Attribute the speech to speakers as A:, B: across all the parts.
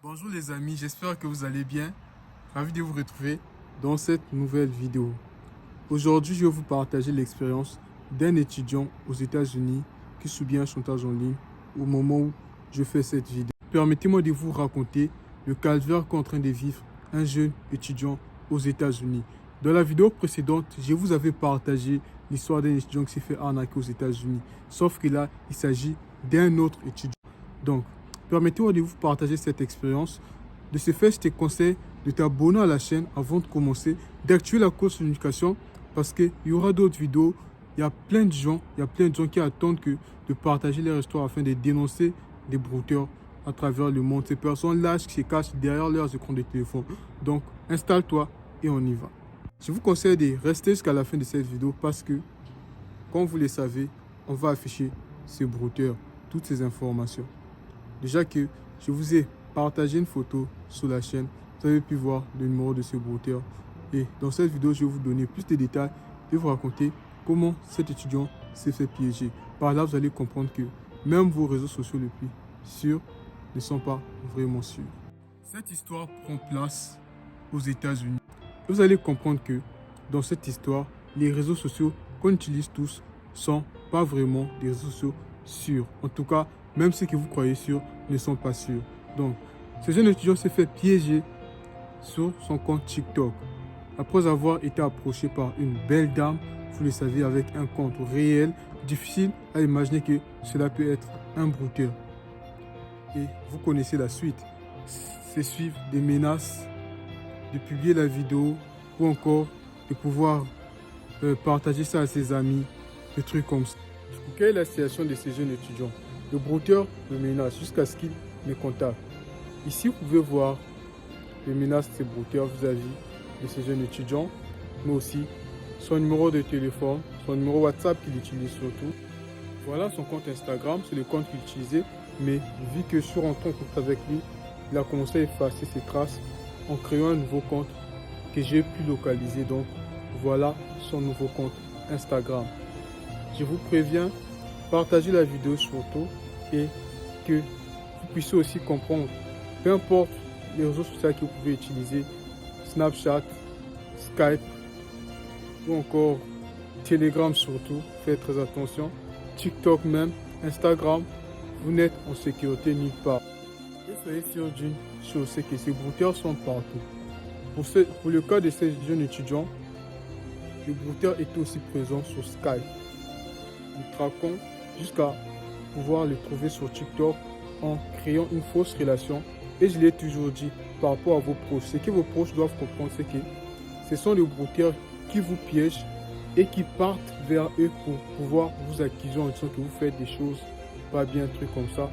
A: Bonjour les amis, j'espère que vous allez bien. Ravi de vous retrouver dans cette nouvelle vidéo. Aujourd'hui, je vais vous partager l'expérience d'un étudiant aux États-Unis qui subit un chantage en ligne au moment où je fais cette vidéo. Permettez-moi de vous raconter le calvaire qu'est en train de vivre un jeune étudiant aux États-Unis. Dans la vidéo précédente, je vous avais partagé l'histoire d'un étudiant qui s'est fait arnaquer aux États-Unis. Sauf que là, il s'agit d'un autre étudiant. Donc, permettez-moi de vous partager cette expérience. De ce fait, je te conseille de t'abonner à la chaîne avant de commencer, d'activer la cloche de notification parce qu'il y aura d'autres vidéos. Il y a plein de gens qui attendent de partager leur histoire afin de dénoncer des brouteurs à travers le monde. Ces personnes lâches qui se cachent derrière leurs écrans de téléphone. Donc, installe-toi et on y va. Je vous conseille de rester jusqu'à la fin de cette vidéo parce que, comme vous le savez, on va afficher ces brouteurs, toutes ces informations. Déjà que je vous ai partagé une photo sur la chaîne, vous avez pu voir le numéro de ce brouteur. Et dans cette vidéo, je vais vous donner plus de détails et vous raconter comment cet étudiant s'est fait piéger. Par là, vous allez comprendre que même vos réseaux sociaux les plus sûrs ne sont pas vraiment sûrs. Cette histoire prend place aux États-Unis. Vous allez comprendre que dans cette histoire, les réseaux sociaux qu'on utilise tous sont pas vraiment des réseaux sociaux sûrs. En tout cas, même ceux que vous croyez sûrs ne sont pas sûrs. Donc, ce jeune étudiant s'est fait piéger sur son compte TikTok. Après avoir été approché par une belle dame, vous le savez, avec un compte réel, difficile à imaginer que cela peut être un brouteur. Et vous connaissez la suite. C'est suivre des menaces, de publier la vidéo ou encore de pouvoir partager ça à ses amis, des trucs comme ça. Quelle est la situation de ces jeunes étudiants? Le brouteur me menace jusqu'à ce qu'il me contacte. Ici, vous pouvez voir les menaces de ces brouteurs vis-à-vis de ces jeunes étudiants, mais aussi son numéro de téléphone, son numéro WhatsApp qu'il utilise surtout. Voilà son compte Instagram, c'est le compte qu'il utilisait, mais vu que je suis rentré en contact avec lui, il a commencé à effacer ses traces en créant un nouveau compte que j'ai pu localiser. Donc voilà son nouveau compte Instagram. Je vous préviens, partagez la vidéo surtout et que vous puissiez aussi comprendre, peu importe les réseaux sociaux que vous pouvez utiliser, Snapchat, Skype ou encore Telegram surtout, faites très attention, TikTok même, Instagram, vous n'êtes en sécurité nulle part. Et soyez sûr d'une chose, c'est que ces brouteurs sont partout. Pour le cas de ces jeunes étudiants, le brouteur est aussi présent sur Skype. Nous traquons jusqu'à pouvoir le trouver sur TikTok en créant une fausse relation. Et je l'ai toujours dit par rapport à vos proches. Ce que vos proches doivent comprendre, c'est que ce sont les brouteurs qui vous piègent et qui partent vers eux pour pouvoir vous accuser en disant que vous faites des choses pas bien, un truc comme ça.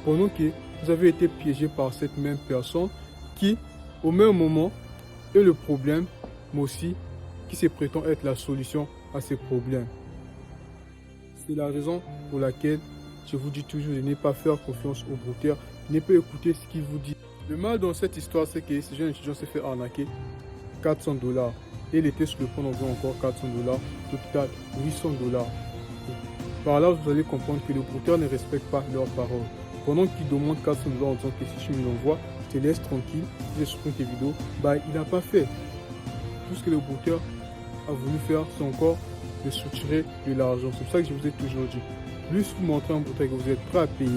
A: Pendant que vous avez été piégé par cette même personne qui, au même moment, est le problème, mais aussi qui se prétend être la solution à ces problèmes. C'est la raison pour laquelle je vous dis toujours de ne pas faire confiance aux brouteurs, ne pas écouter ce qu'ils vous disent. Le mal dans cette histoire, c'est que ce jeune étudiant s'est fait arnaquer 400 $. Et il était sur le point d'envoyer encore 400 $, au total 800 $. Par là, vous allez comprendre que les brouteurs ne respectent pas leurs paroles. Pendant qu'il demande 400 $ en disant que si tu me l'envoies, je te laisse tranquille, je supprime tes vidéos, il n'a pas fait. Tout ce que le brouteur a voulu faire, c'est encore de soutirer de l'argent. C'est pour ça que je vous ai toujours dit, plus vous montrez un brouteur que vous êtes prêt à payer,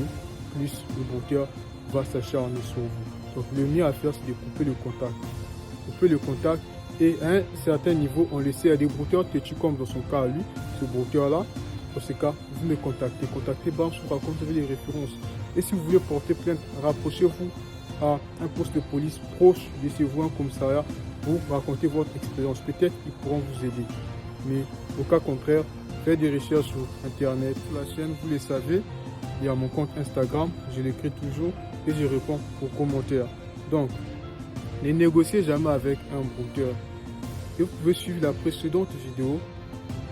A: plus le brouteur va s'acharner sur vous. Donc le mieux à faire, c'est de couper le contact. Couper le contact et à un certain niveau, on laisse à des brouteurs têtus comme dans son cas à lui, ce brouteur-là. Dans ce cas, vous me contactez. Contactez Banque Soufra, comme vous avez les références. Et si vous voulez porter plainte, rapprochez-vous à un poste de police proche de chez vous, un commissariat, pour raconter votre expérience. Peut-être qu'ils pourront vous aider. Mais au cas contraire, faites des recherches sur Internet. Sur la chaîne, vous le savez, il y a mon compte Instagram, je l'écris toujours et je réponds aux commentaires. Donc, ne négociez jamais avec un brouteur. Et vous pouvez suivre la précédente vidéo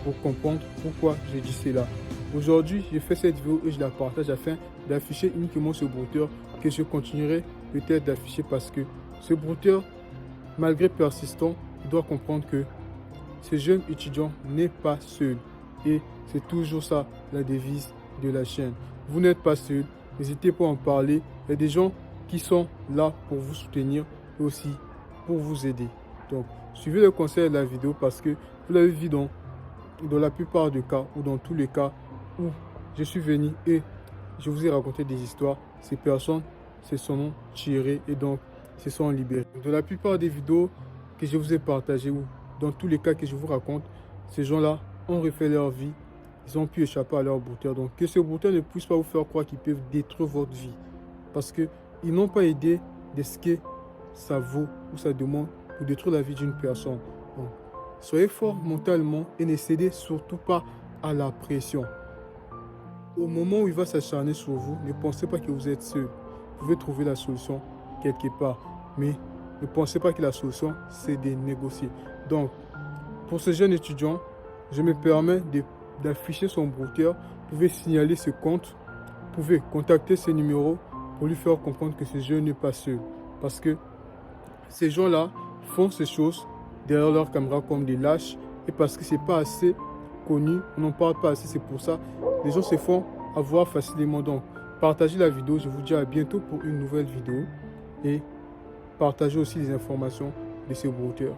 A: pour comprendre pourquoi j'ai dit cela. Aujourd'hui, j'ai fait cette vidéo et je la partage afin d'afficher uniquement ce brouteur que je continuerai peut-être d'afficher parce que ce brouteur, malgré persistant, il doit comprendre que ce jeune étudiant n'est pas seul. Et c'est toujours ça la devise de la chaîne. Vous n'êtes pas seul, n'hésitez pas à en parler. Il y a des gens qui sont là pour vous soutenir et aussi pour vous aider. Donc, suivez le conseil de la vidéo parce que vous l'avez vu dans la plupart des cas ou dans tous les cas où je suis venu et je vous ai raconté des histoires, ces personnes se sont tirées et donc se sont libérées. Dans la plupart des vidéos que je vous ai partagées ou dans tous les cas que je vous raconte, ces gens-là ont refait leur vie, ils ont pu échapper à leur brouteur. Donc que ce brouteur ne puisse pas vous faire croire qu'ils peuvent détruire votre vie parce qu'ils n'ont pas idée de ce que ça vaut ou ça demande pour détruire la vie d'une personne. Donc, soyez fort mentalement et ne cédez surtout pas à la pression. Au moment où il va s'acharner sur vous, ne pensez pas que vous êtes seul. Vous pouvez trouver la solution quelque part. Mais ne pensez pas que la solution, c'est de négocier. Donc, pour ce jeune étudiant, je me permets d'afficher son brouteur. Vous pouvez signaler ce compte. Vous pouvez contacter ce numéro pour lui faire comprendre que ce jeune n'est pas seul. Parce que ces gens-là font ces choses derrière leur caméra comme des lâches. Et parce que ce n'est pas assez connu, on n'en parle pas assez, c'est pour ça les gens se font avoir facilement. Donc partagez la vidéo, je vous dis à bientôt pour une nouvelle vidéo et partagez aussi les informations de ce brouteur.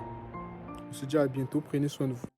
A: On se dit à bientôt, prenez soin de vous.